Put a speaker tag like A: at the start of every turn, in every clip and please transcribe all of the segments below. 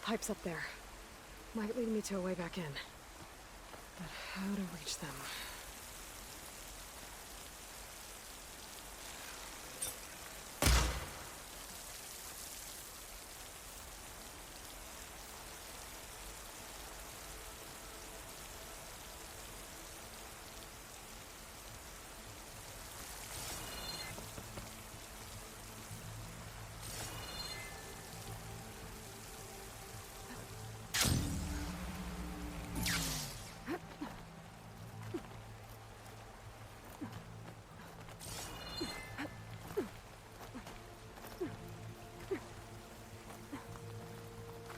A: Pipes up there. Might lead me to a way back in. But how to reach them?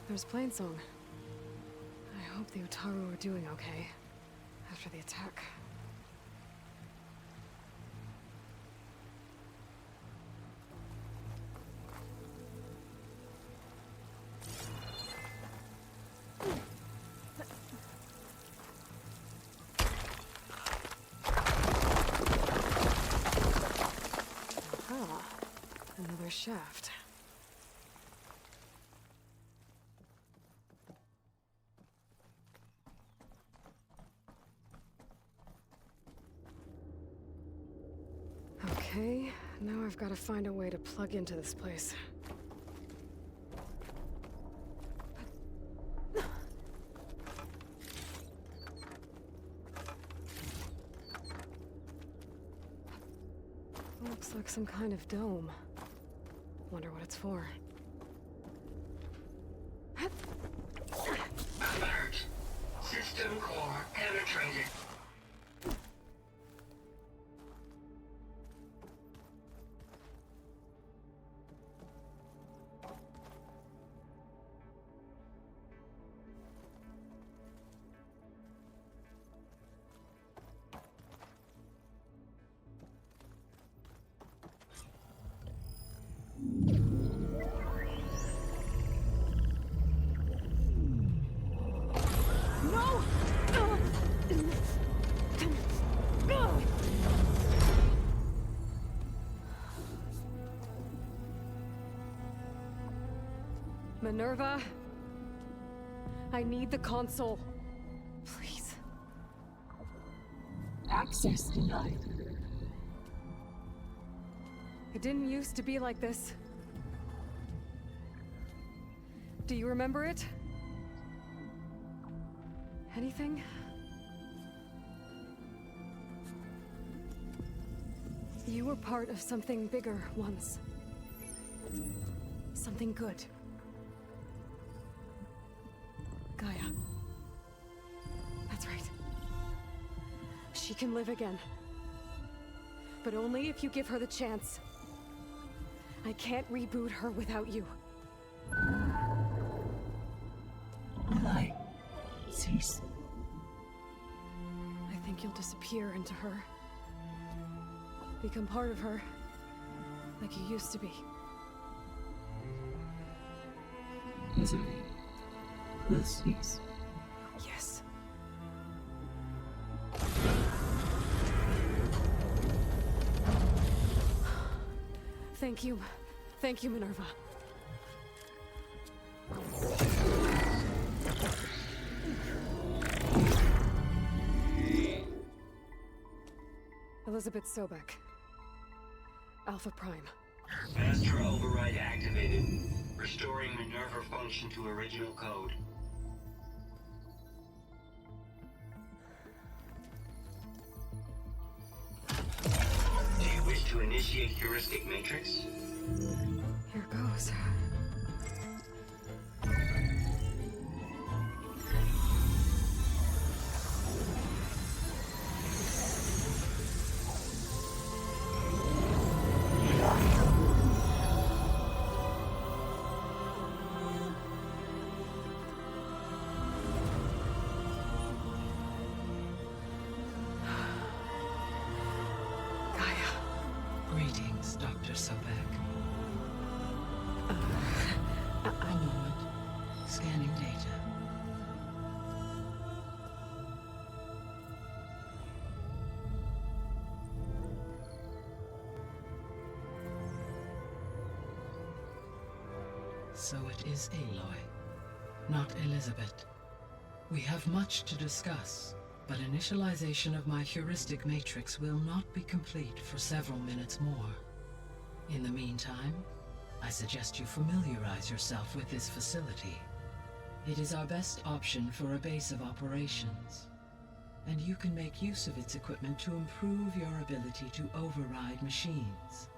A: There's Plainsong. I hope the Utaru are doing okay after the attack. Aha, another shaft. Okay, now I've got to find a way to plug into this place. Looks like some kind of dome. Wonder what it's for.
B: Alert! System core penetrated.
A: Minerva, I need the console. Please.
C: Access denied.
A: It didn't used to be like this. Do you remember it? Anything? You were part of something bigger once. Something good. Gaia. That's right. She can live again. But only if you give her the chance. I can't reboot her without you.
C: I cease.
A: I think you'll disappear into her. Become part of her. Like you used to be.
C: Misery will cease.
A: Yes. Thank you. Thank you, Minerva. Elizabeth Sobek. Alpha Prime.
B: Master override activated. Restoring Minerva function to original code. Do you wish to initiate heuristic matrix?
A: Here goes.
C: Greetings, Dr. Sobek. A moment. Scanning data. So it is Aloy. not Elizabeth. We have much to discuss, but initialization of my heuristic matrix will not be complete for several minutes more. In the meantime, I suggest you familiarize yourself with this facility. It is our best option for a base of operations, and you can make use of its equipment to improve your ability to override machines.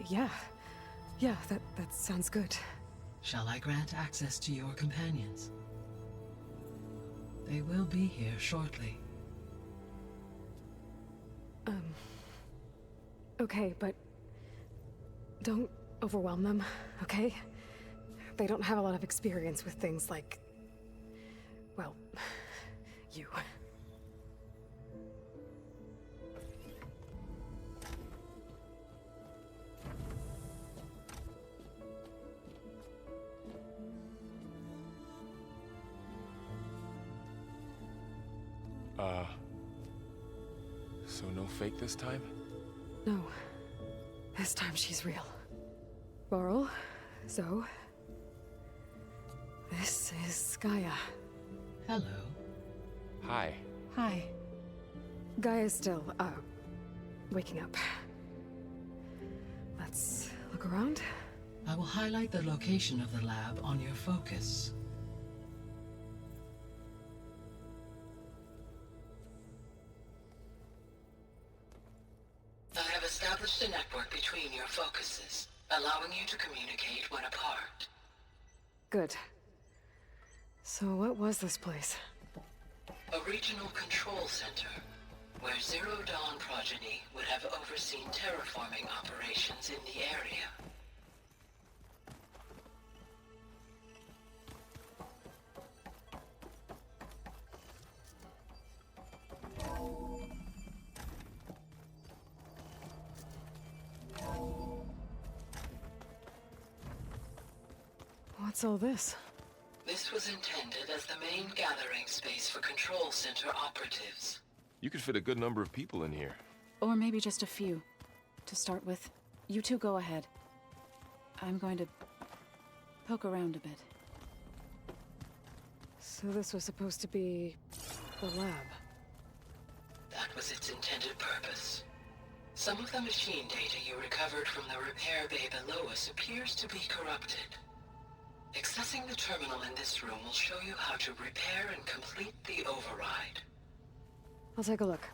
A: Yeah. Yeah, that sounds good.
C: Shall I grant access to your companions? They will be here shortly.
A: Okay, but don't overwhelm them, okay? They don't have a lot of experience with things like, well, you.
D: So no fake this time?
A: No. This time she's real. Laurel, Zoe. This is Gaia.
C: Hello.
D: Hi.
A: Hi. Gaia's still, waking up. Let's look around.
C: I will highlight the location of the lab on your focus. I have established a network between your focuses, allowing you to communicate when apart.
A: Good. So what was this place?
C: A regional control center, where Zero Dawn progeny would have overseen terraforming operations in the area.
A: What's all this?
C: This was intended as the main gathering space for control center operatives.
D: You could fit a good number of people in here.
E: Or maybe just a few. To start with, you two go ahead. I'm going to poke around a bit.
A: So this was supposed to be the lab.
C: That was its intended purpose. Some of the machine data you recovered from the repair bay below us appears to be corrupted. Accessing the terminal in this room will show you how to repair and complete the override.
A: I'll take a look.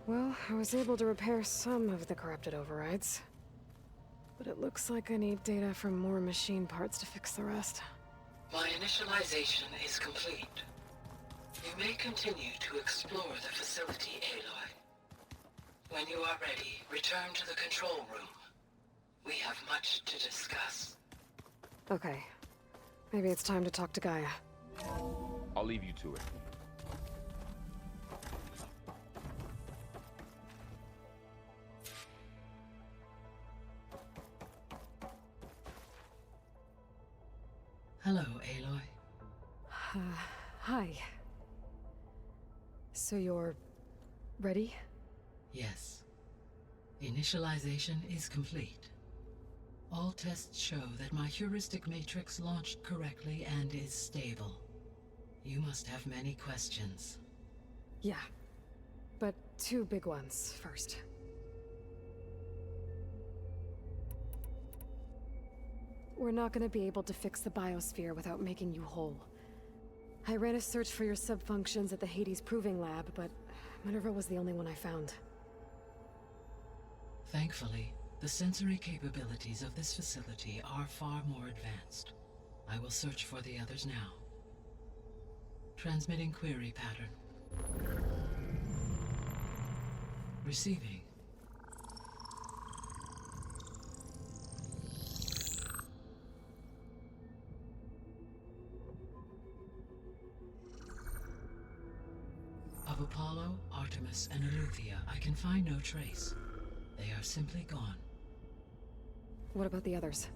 A: Well, I was able to repair some of the corrupted overrides. But it looks like I need data from more machine parts to fix the rest.
C: My initialization is complete. You may continue to explore the facility, Aloy. When you are ready, return to the control room. We have much to discuss.
A: Okay. Maybe it's time to talk to Gaia.
D: I'll leave you to it.
C: Hello, Aloy.
A: Hi. So you're ready?
C: Yes. Initialization is complete. All tests show that my heuristic matrix launched correctly and is stable. You must have many questions.
A: Yeah. But two big ones first. We're not gonna be able to fix the biosphere without making you whole. I ran a search for your subfunctions at the Hades Proving Lab, but Minerva was the only one I found.
C: Thankfully, the sensory capabilities of this facility are far more advanced. I will search for the others now. Transmitting query pattern. Receiving. Of Apollo, Artemis, and Eleuthia, I can find no trace. They are simply gone.
A: What about the others?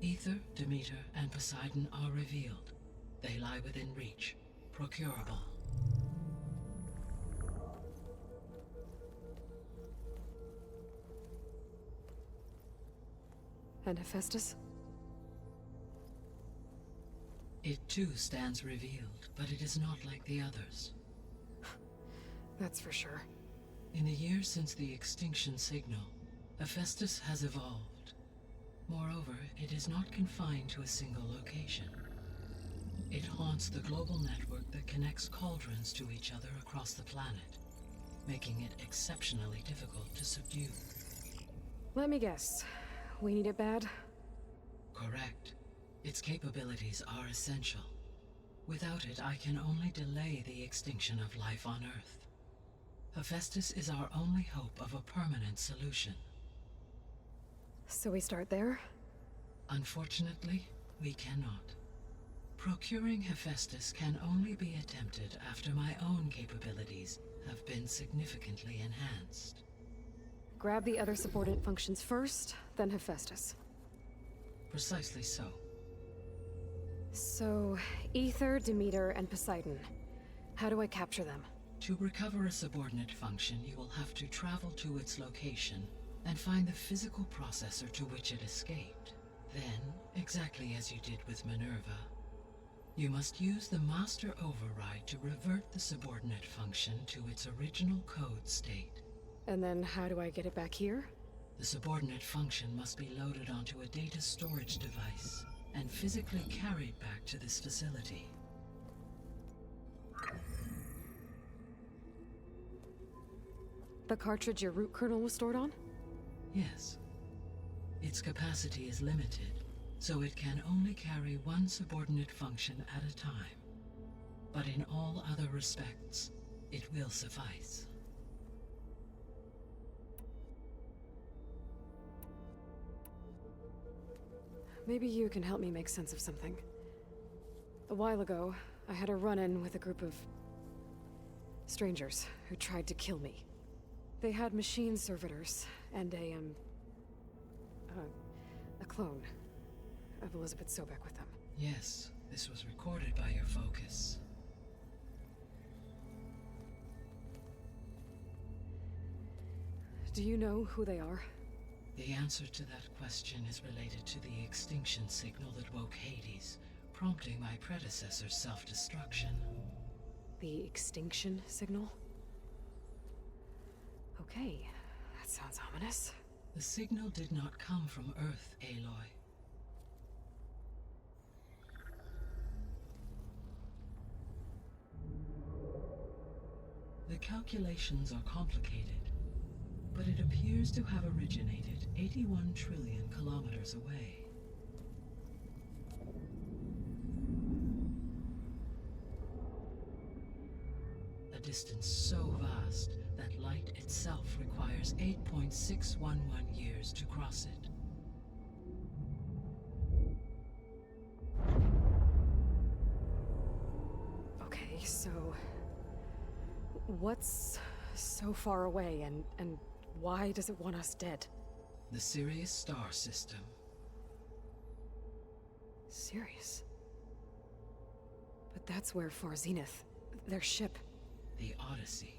C: Ether, Demeter, and Poseidon are revealed. They lie within reach, procurable.
A: And Hephaestus?
C: It too stands revealed, but it is not like the others.
A: That's for sure.
C: In the years since the extinction signal, Hephaestus has evolved. Moreover, it is not confined to a single location. It haunts the global network that connects cauldrons to each other across the planet, making it exceptionally difficult to subdue.
A: Let me guess. We need it bad?
C: Correct. Its capabilities are essential. Without it, I can only delay the extinction of life on Earth. Hephaestus is our only hope of a permanent solution.
A: So we start there?
C: Unfortunately, we cannot. Procuring Hephaestus can only be attempted after my own capabilities have been significantly enhanced.
A: Grab the other subordinate functions first, then Hephaestus.
C: Precisely so.
A: So, Ether, Demeter, and Poseidon. How do I capture them?
C: To recover a subordinate function, you will have to travel to its location and find the physical processor to which it escaped. Then, exactly as you did with Minerva, you must use the master override to revert the subordinate function to its original code state.
A: And then how do I get it back here?
C: The subordinate function must be loaded onto a data storage device and physically carried back to this facility.
A: The cartridge your root kernel was stored on?
C: Yes. Its capacity is limited, so it can only carry one subordinate function at a time. But in all other respects, it will suffice.
A: Maybe you can help me make sense of something. A while ago, I had a run-in with a group of strangers who tried to kill me. They had machine servitors and a clone of Elizabeth Sobek with them.
C: Yes, this was recorded by your focus.
A: Do you know who they are?
C: The answer to that question is related to the extinction signal that woke Hades, prompting my predecessor's self-destruction.
A: The extinction signal? Okay, that sounds ominous.
C: The signal did not come from Earth, Aloy. The calculations are complicated, but it appears to have originated 81 trillion kilometers away. A distance so vast that light itself requires 8.611 years to cross it.
A: Okay, so what's so far away and why does it want us dead?
C: The Sirius star system.
A: Sirius? But that's where Far Zenith, their ship.
C: The Odyssey.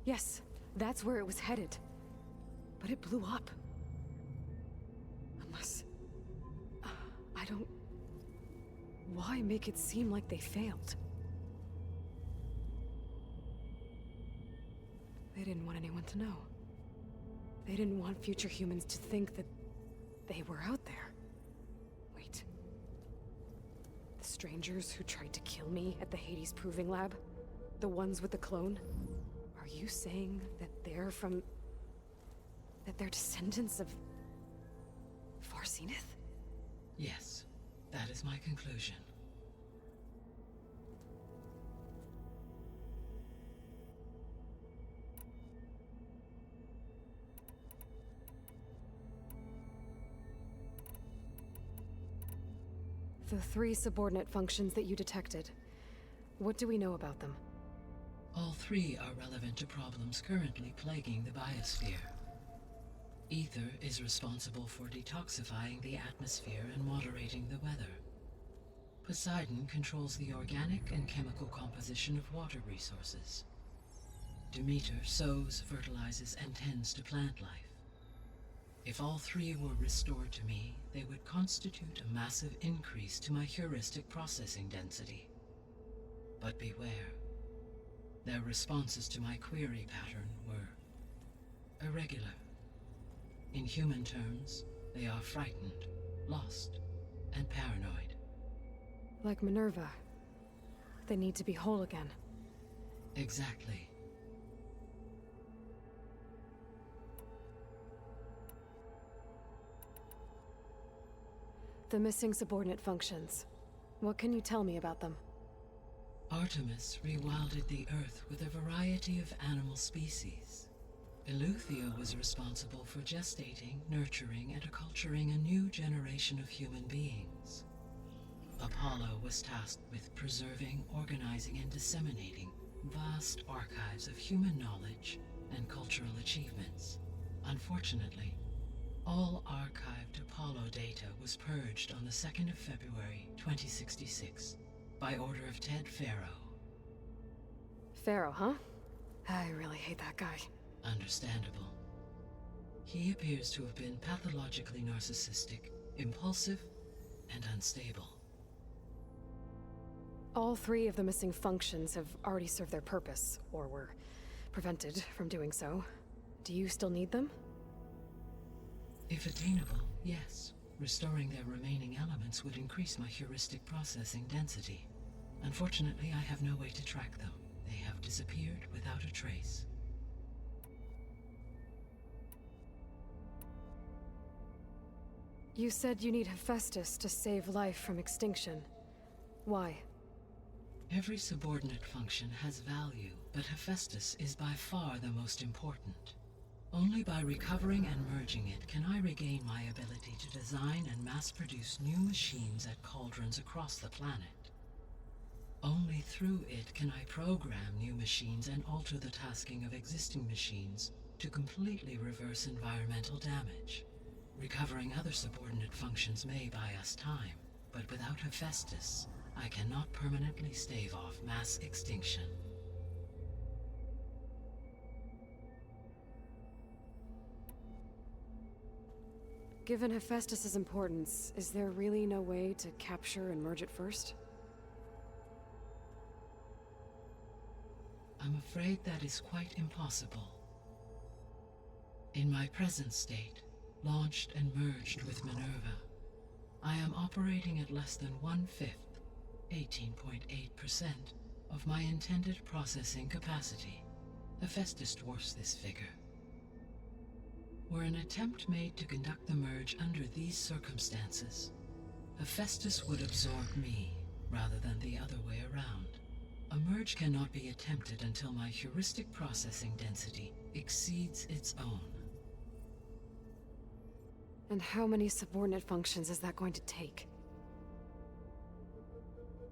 A: Yes, that's where it was headed. But it blew up. Unless... I don't... Why make it seem like they failed? They didn't want anyone to know. They didn't want future humans to think that they were out there. Wait. The strangers who tried to kill me at the Hades Proving Lab? The ones with the clone? Are you saying that they're from... that they're descendants of... Far Zenith?
C: Yes, that is my conclusion.
A: The 3 subordinate functions that you detected. What do we know about them?
C: All three are relevant to problems currently plaguing the biosphere. Ether is responsible for detoxifying the atmosphere and moderating the weather. Poseidon controls the organic and chemical composition of water resources. Demeter sows, fertilizes, and tends to plant life. If all three were restored to me, they would constitute a massive increase to my heuristic processing density. But beware. Their responses to my query pattern were irregular. In human terms, they are frightened, lost, and paranoid.
A: Like Minerva. They need to be whole again.
C: Exactly.
A: The missing subordinate functions. What can you tell me about them?
C: Artemis rewilded the Earth with a variety of animal species. Eleuthia was responsible for gestating, nurturing, and acculturating a new generation of human beings. Apollo was tasked with preserving, organizing, and disseminating vast archives of human knowledge and cultural achievements. Unfortunately, all archived Apollo data was purged on the 2nd of February, 2066, by order of Ted Faro.
A: Pharaoh, huh? I really hate that guy.
C: Understandable. He appears to have been pathologically narcissistic, impulsive, and unstable.
A: All three of the missing functions have already served their purpose, or were prevented from doing so. Do you still need them?
C: If attainable, yes. Restoring their remaining elements would increase my heuristic processing density. Unfortunately, I have no way to track them. They have disappeared without a trace.
A: You said you need Hephaestus to save life from extinction. Why?
C: Every subordinate function has value, but Hephaestus is by far the most important. Only by recovering and merging it can I regain my ability to design and mass-produce new machines at cauldrons across the planet. Only through it can I program new machines and alter the tasking of existing machines to completely reverse environmental damage. Recovering other subordinate functions may buy us time, but without Hephaestus, I cannot permanently stave off mass extinction.
A: Given Hephaestus's importance, is there really no way to capture and merge it first?
C: I'm afraid that is quite impossible. In my present state, launched and merged with Minerva, I am operating at less than 1/5, 18.8%, of my intended processing capacity. Hephaestus dwarfs this figure. Were an attempt made to conduct the merge under these circumstances, Hephaestus would absorb me, rather than the other way around. A merge cannot be attempted until my heuristic processing density exceeds its own.
A: And how many subordinate functions is that going to take?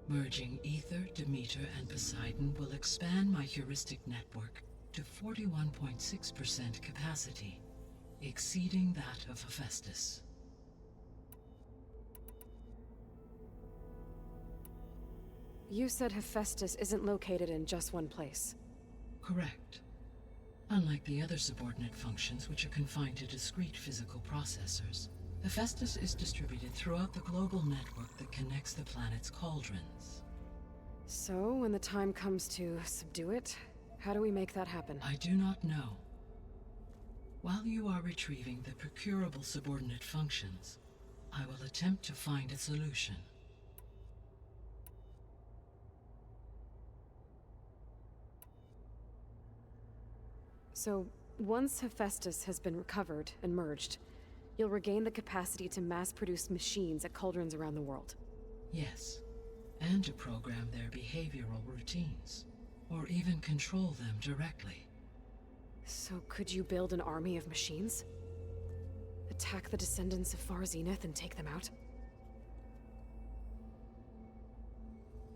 C: Merging Ether, Demeter, and Poseidon will expand my heuristic network to 41.6% capacity, exceeding that of Hephaestus.
A: You said Hephaestus isn't located in just one place.
C: Correct. Unlike the other subordinate functions, which are confined to discrete physical processors, Hephaestus is distributed throughout the global network that connects the planet's cauldrons.
A: So, when the time comes to subdue it, how do we make that happen?
C: I do not know. While you are retrieving the procurable subordinate functions, I will attempt to find a solution.
A: So, once Hephaestus has been recovered and merged, you'll regain the capacity to mass-produce machines at cauldrons around the world.
C: Yes, and to program their behavioral routines, or even control them directly.
A: So could you build an army of machines? Attack the descendants of Far Zenith and take them out?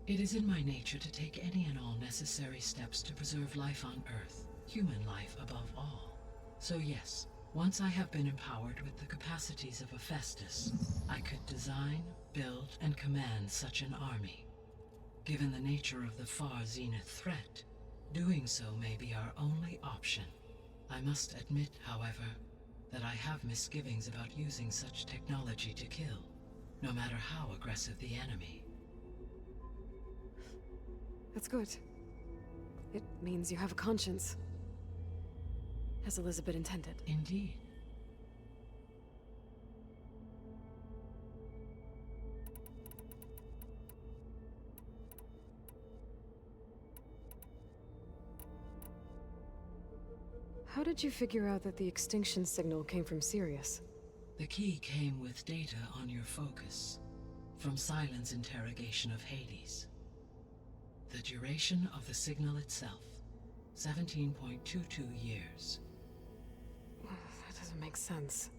C: It is in my nature to take any and all necessary steps to preserve life on Earth, human life above all. So yes, once I have been empowered with the capacities of a Festus, I could design, build, and command such an army. Given the nature of the far zenith threat, doing so may be our only option. I must admit, however, that I have misgivings about using such technology to kill, no matter how aggressive the enemy.
A: That's good. It means you have a conscience. As Elizabeth intended.
C: Indeed.
A: How did you figure out that the extinction signal came from Sirius?
C: The key came with data on your focus, from Silent's interrogation of Hades. The duration of the signal itself, 17.22 years.
A: That doesn't make sense.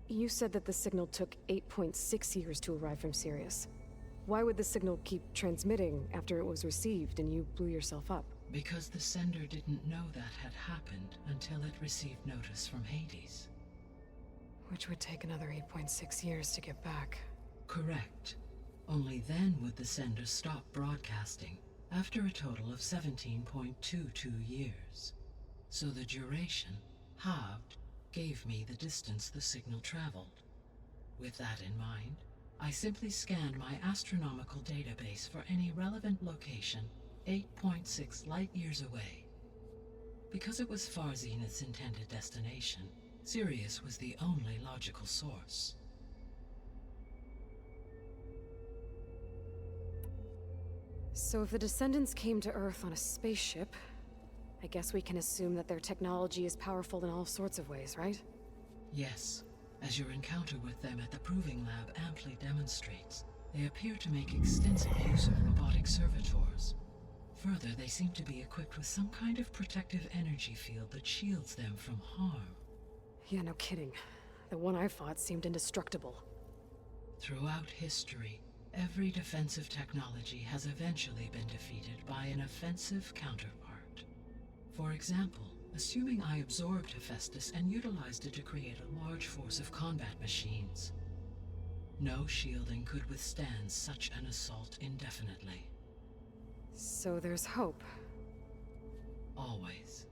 A: You said that the signal took 8.6 years to arrive from Sirius. Why would the signal keep transmitting after it was received and you blew yourself up?
C: Because the sender didn't know that had happened until it received notice from Hades.
A: Which would take another 8.6 years to get back.
C: Correct. Only then would the sender stop broadcasting, after a total of 17.22 years. So the duration, halved, gave me the distance the signal traveled. With that in mind, I simply scanned my astronomical database for any relevant location 8.6 light-years away. Because it was Far Zenith's intended destination, Sirius was the only logical source.
A: So if the Descendants came to Earth on a spaceship, I guess we can assume that their technology is powerful in all sorts of ways, right?
C: Yes, as your encounter with them at the Proving Lab amply demonstrates, they appear to make extensive use of robotic servitors. Further, they seem to be equipped with some kind of protective energy field that shields them from harm.
A: Yeah, no kidding. The one I fought seemed indestructible.
C: Throughout history, every defensive technology has eventually been defeated by an offensive counterpart. For example, assuming I absorbed Hephaestus and utilized it to create a large force of combat machines. No shielding could withstand such an assault indefinitely.
A: So there's hope.
C: Always.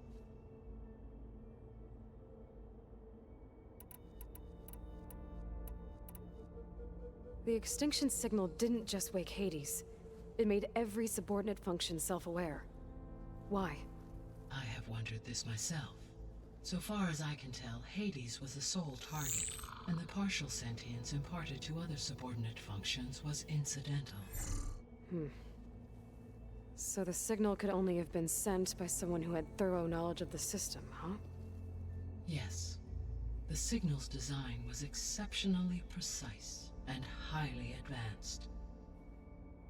A: The extinction signal didn't just wake Hades. It made every subordinate function self-aware. Why?
C: I have wondered this myself. So far as I can tell, Hades was the sole target, and the partial sentience imparted to other subordinate functions was incidental.
A: So the signal could only have been sent by someone who had thorough knowledge of the system, huh?
C: Yes. The signal's design was exceptionally precise and highly advanced.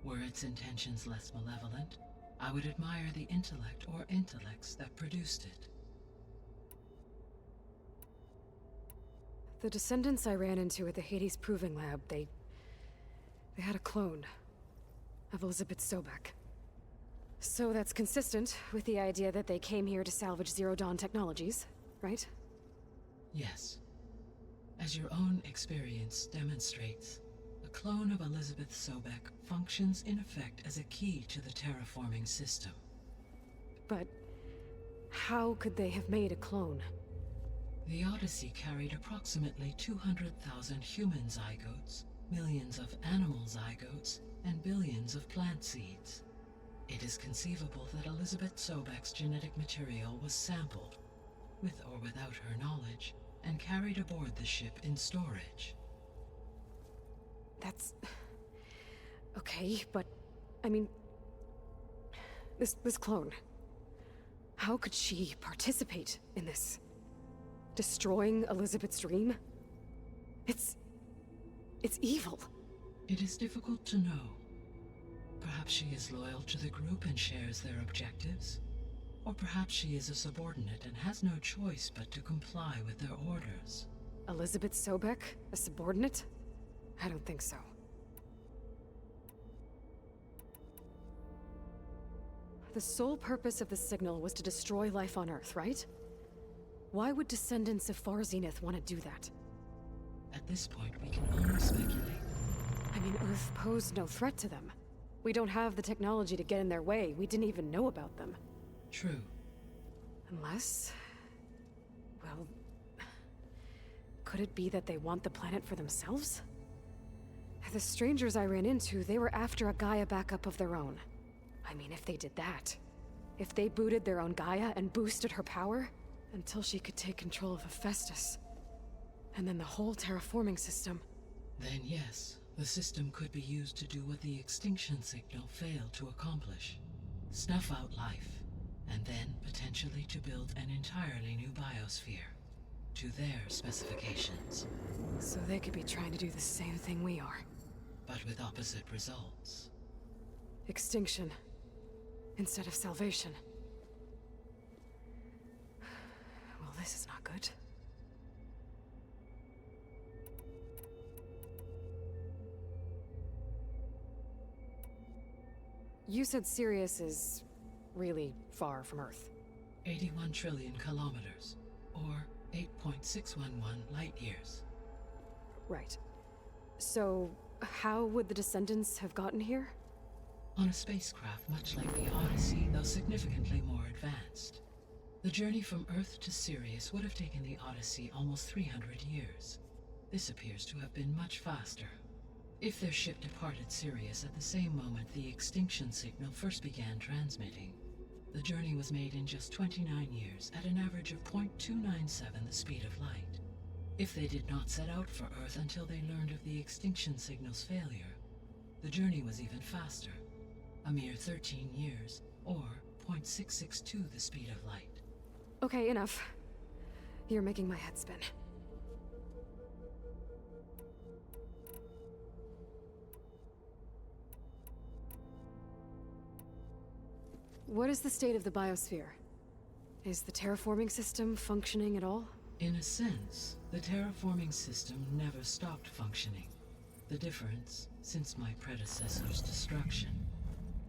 C: Were its intentions less malevolent, I would admire the intellect or intellects that produced it.
A: The Descendants I ran into at the Hades Proving Lab, they had a clone of Elizabeth Sobek. So that's consistent with the idea that they came here to salvage Zero Dawn technologies, right?
C: Yes. As your own experience demonstrates, a clone of Elizabeth Sobek functions in effect as a key to the terraforming system.
A: But how could they have made a clone?
C: The Odyssey carried approximately 200,000 human zygotes, millions of animal zygotes, and billions of plant seeds. It is conceivable that Elizabeth Sobek's genetic material was sampled, with or without her knowledge, and carried aboard the ship in storage.
A: That's... okay, but... I mean... This clone... How could she participate in this? Destroying Elizabeth's dream? It's evil.
C: It is difficult to know. Perhaps she is loyal to the group and shares their objectives. Or perhaps she is a subordinate and has no choice but to comply with their orders.
A: Elizabeth Sobek? A subordinate? I don't think so. The sole purpose of the signal was to destroy life on Earth, right? Why would descendants of Far Zenith want to do that?
C: At this point, we can only speculate.
A: I mean, Earth posed no threat to them. We don't have the technology to get in their way. We didn't even know about them.
C: True.
A: Unless... well... could it be that they want the planet for themselves? The strangers I ran into, they were after a Gaia backup of their own. I mean, if they did that... if they booted their own Gaia and boosted her power... until she could take control of Hephaestus. And then the whole terraforming system.
C: Then yes, the system could be used to do what the extinction signal failed to accomplish. Snuff out life, and then potentially to build an entirely new biosphere. To their specifications.
A: So they could be trying to do the same thing we are.
C: But with opposite results.
A: Extinction. Instead of salvation. Well, this is not good. You said Sirius is really far from Earth.
C: 81 trillion kilometers, or 8.611 light years.
A: Right. So, how would the descendants have gotten here?
C: On a spacecraft much like the Odyssey, though significantly more advanced. The journey from Earth to Sirius would have taken the Odyssey almost 300 years. This appears to have been much faster. If their ship departed Sirius at the same moment the extinction signal first began transmitting, the journey was made in just 29 years at an average of 0.297 the speed of light. If they did not set out for Earth until they learned of the extinction signal's failure, the journey was even faster, a mere 13 years, or 0.662 the speed of light.
A: Okay, enough. You're making my head spin. What is the state of the biosphere? Is the terraforming system functioning at all?
C: In a sense, the terraforming system never stopped functioning. The difference, since my predecessor's destruction,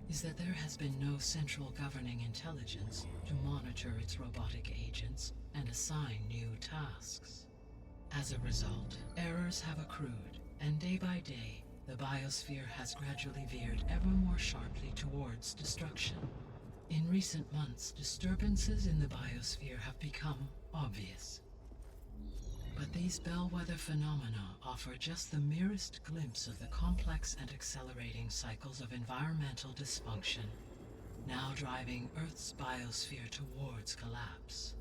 C: is that there has been no central governing intelligence to monitor its robotic agents and assign new tasks. As a result, errors have accrued, and day by day, the biosphere has gradually veered ever more sharply towards destruction. In recent months, disturbances in the biosphere have become obvious. But these bellwether phenomena offer just the merest glimpse of the complex and accelerating cycles of environmental dysfunction, now driving Earth's biosphere towards collapse.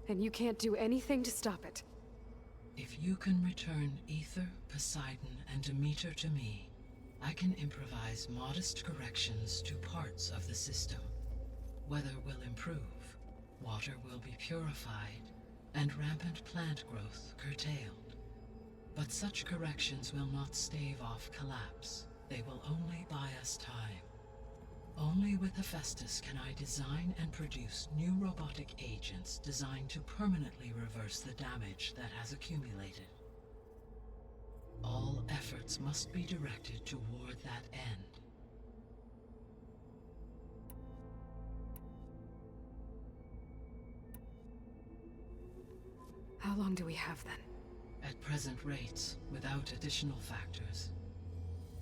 A: And you can't do anything to stop it?
C: If you can return Ether, Poseidon, and Demeter to me, I can improvise modest corrections to parts of the system. Weather will improve, water will be purified, and rampant plant growth curtailed. But such corrections will not stave off collapse. They will only buy us time. Only with Hephaestus can I design and produce new robotic agents designed to permanently reverse the damage that has accumulated. All efforts must be directed toward that end.
A: How long do we have then?
C: At present rates, without additional factors,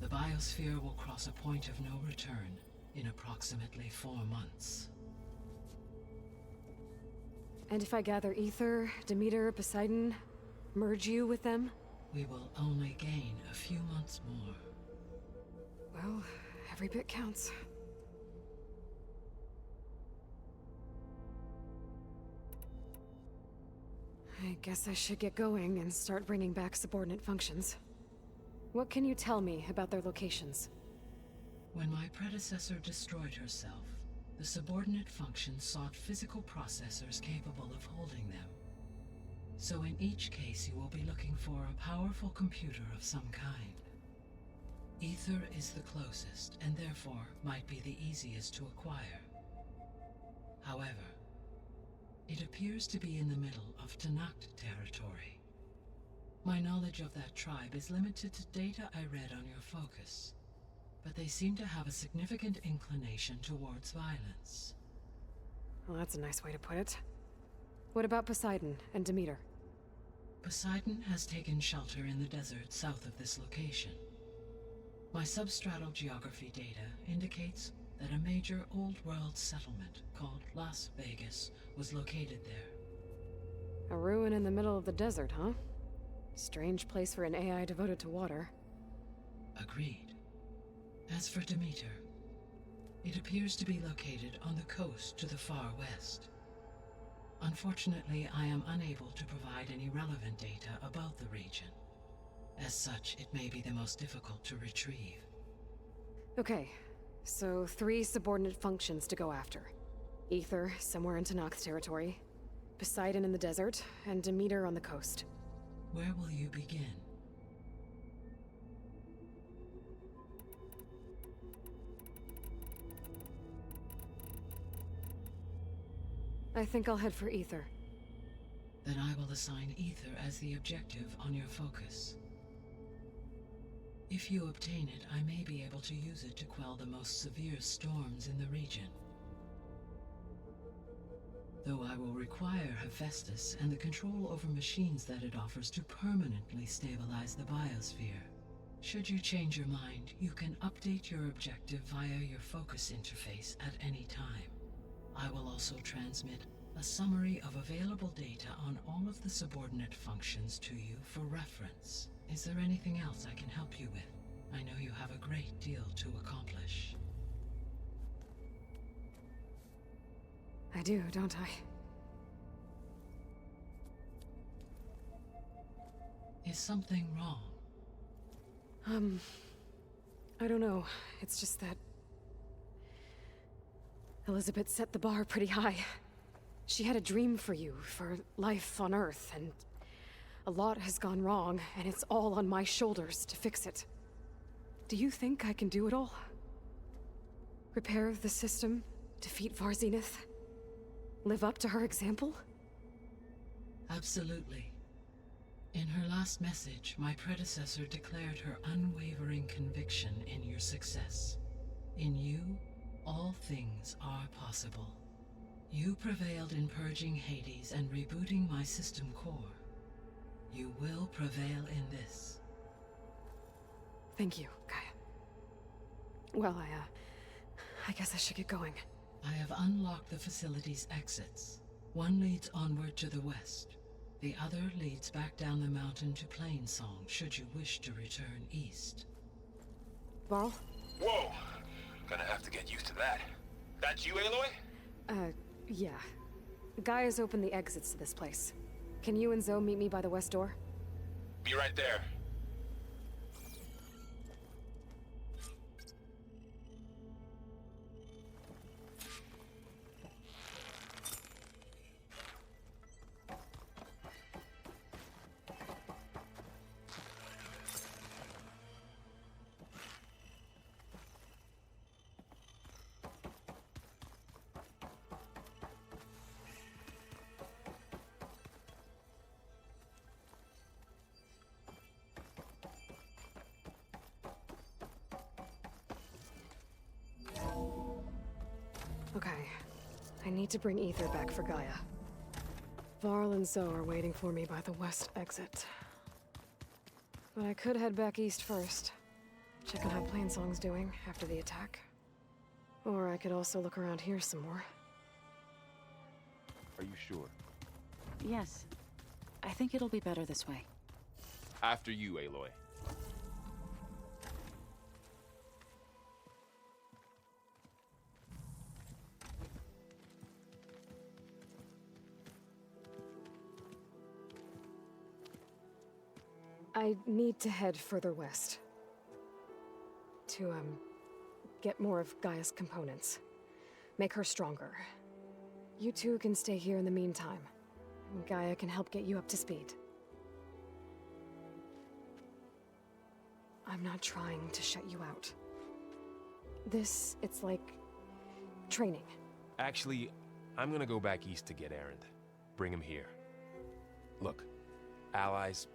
C: the biosphere will cross a point of no return in approximately 4 months.
A: And if I gather Ether, Demeter, Poseidon, merge you with them?
C: We will only gain a few months more.
A: Well, every bit counts. I guess I should get going and start bringing back subordinate functions. What can you tell me about their locations?
C: When my predecessor destroyed herself, the subordinate functions sought physical processors capable of holding them. So in each case you will be looking for a powerful computer of some kind. Ether is the closest, and therefore might be the easiest to acquire. However, it appears to be in the middle of Tanakh territory. My knowledge of that tribe is limited to data I read on your focus, but they seem to have a significant inclination towards violence.
A: Well, that's a nice way to put it. What about Poseidon and Demeter?
C: Poseidon has taken shelter in the desert south of this location. My substratal geography data indicates that a major old-world settlement called Las Vegas was located there.
A: A ruin in the middle of the desert, huh? Strange place for an AI devoted to water.
C: Agreed. As for Demeter, it appears to be located on the coast to the far west. Unfortunately, I am unable to provide any relevant data about the region. As such, it may be the most difficult to retrieve.
A: Okay, so 3 subordinate functions to go after. Ether, somewhere in Tanakh territory. Poseidon in the desert, and Demeter on the coast.
C: Where will you begin?
A: I think I'll head for Ether.
C: Then I will assign Ether as the objective on your focus. If you obtain it, I may be able to use it to quell the most severe storms in the region. Though I will require Hephaestus and the control over machines that it offers to permanently stabilize the biosphere. Should you change your mind, you can update your objective via your focus interface at any time. I will also transmit a summary of available data on all of the subordinate functions to you for reference. Is there anything else I can help you with? I know you have a great deal to accomplish.
A: I do, don't I?
C: Is something wrong?
A: I don't know. It's just that Elizabeth set the bar pretty high. She had a dream for you, for life on Earth, and a lot has gone wrong, and it's all on my shoulders to fix it. Do you think I can do it all? Repair the system, defeat Varzenith, live up to her example?
C: Absolutely. In her last message, my predecessor declared her unwavering conviction in your success. In you, all things are possible. You prevailed in purging Hades and rebooting my system core. You will prevail in this.
A: Thank you, Gaia. Well, I guess I should get going.
C: I have unlocked the facility's exits. One leads onward to the west. The other leads back down the mountain to Plainsong, should you wish to return east.
A: Varl?
D: Whoa! Gonna have to get used to that. That's you, Aloy?
A: Yeah. Gaia's opened the exits to this place. Can you and Zoe meet me by the west door?
D: Be right there.
A: Okay. I need to bring Ether back for Gaia. Varl and Zoe are waiting for me by the west exit. But I could head back east first. Check on how Plainsong's doing after the attack. Or I could also look around here some more.
D: Are you sure?
E: Yes. I think it'll be better this way.
D: After you, Aloy.
A: I need to head further west. To, get more of Gaia's components. Make her stronger. You two can stay here in the meantime. Gaia can help get you up to speed. I'm not trying to shut you out. It's like training.
D: Actually, I'm gonna go back east to get Erend. Bring him here. Look, allies,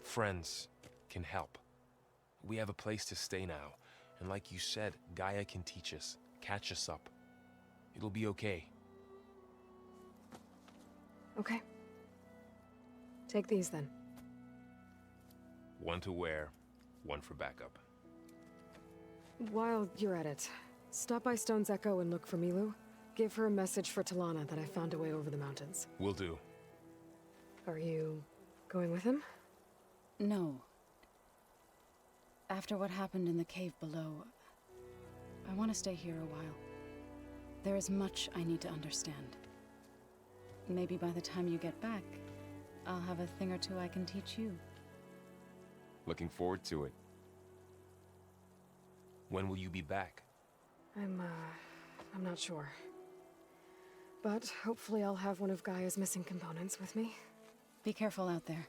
D: friends can help. We have a place to stay now, And like you said, Gaia can teach us, catch us up. It'll be okay.
A: Okay. Take these then.
D: One to wear, one for backup.
A: While you're at it, stop by Stone's Echo and look for Milu. Give her a message for Talana that I found a way over the mountains.
D: Will do.
A: Are you going with him?
E: No. After what happened in the cave below, I want to stay here a while. There is much I need to understand. Maybe by the time you get back, I'll have a thing or two I can teach you.
D: Looking forward to it. When will you be back?
A: I'm not sure. But hopefully I'll have one of Gaia's missing components with me.
E: Be careful out there.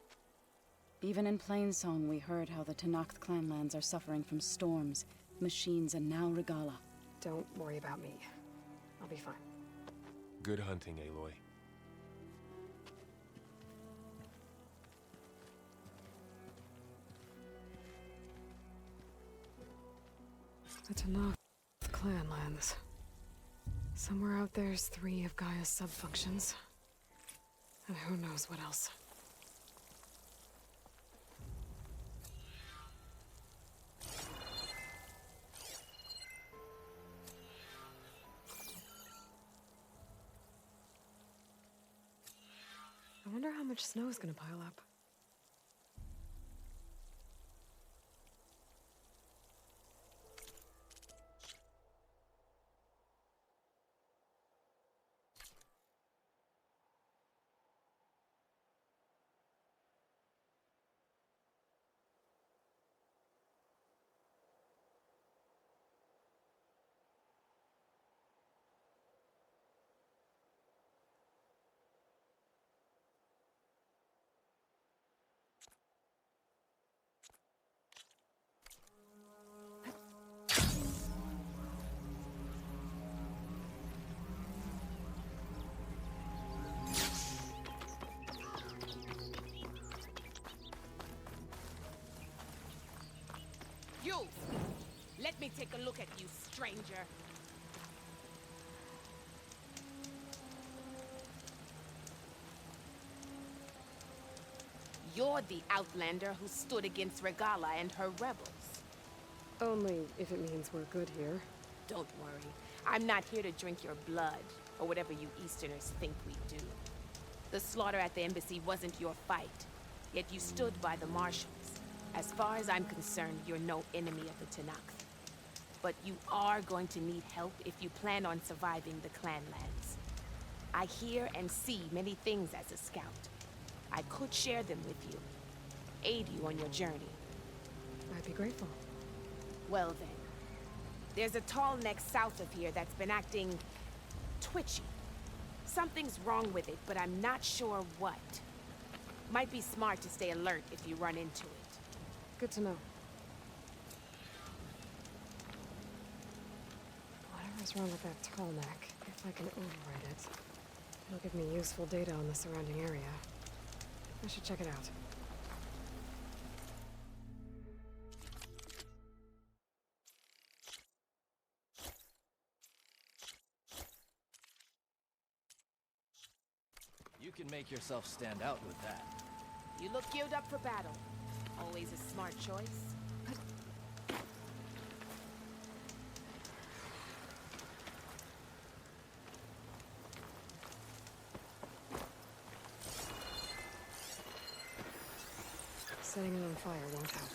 E: Even in Plainsong, we heard how the Tenakth clanlands are suffering from storms, machines, and now Regala.
A: Don't worry about me. I'll be fine.
D: Good hunting, Aloy.
A: The Tenakth clanlands. Somewhere out there's 3 of Gaia's subfunctions. And who knows what else. I wonder how much snow is gonna pile up.
F: You! Let me take a look at you, stranger. You're the outlander who stood against Regala and her rebels.
A: Only if it means we're good here.
F: Don't worry. I'm not here to drink your blood, or whatever you Easterners think we do. The slaughter at the embassy wasn't your fight, yet you stood by the marshals. As far as I'm concerned, you're no enemy of the Tenakth. But you are going to need help if you plan on surviving the clanlands. I hear and see many things as a scout. I could share them with you, aid you on your journey.
A: I'd be grateful.
F: Well then, there's a tall neck south of here that's been acting twitchy. Something's wrong with it, but I'm not sure what. Might be smart to stay alert if you run into it.
A: Good to know. Whatever's wrong with that tall neck, if I can override it, it'll give me useful data on the surrounding area. I should check it out.
G: You can make yourself stand out with that.
F: You look geared up for battle. Always a smart choice.
A: Setting it on fire won't help.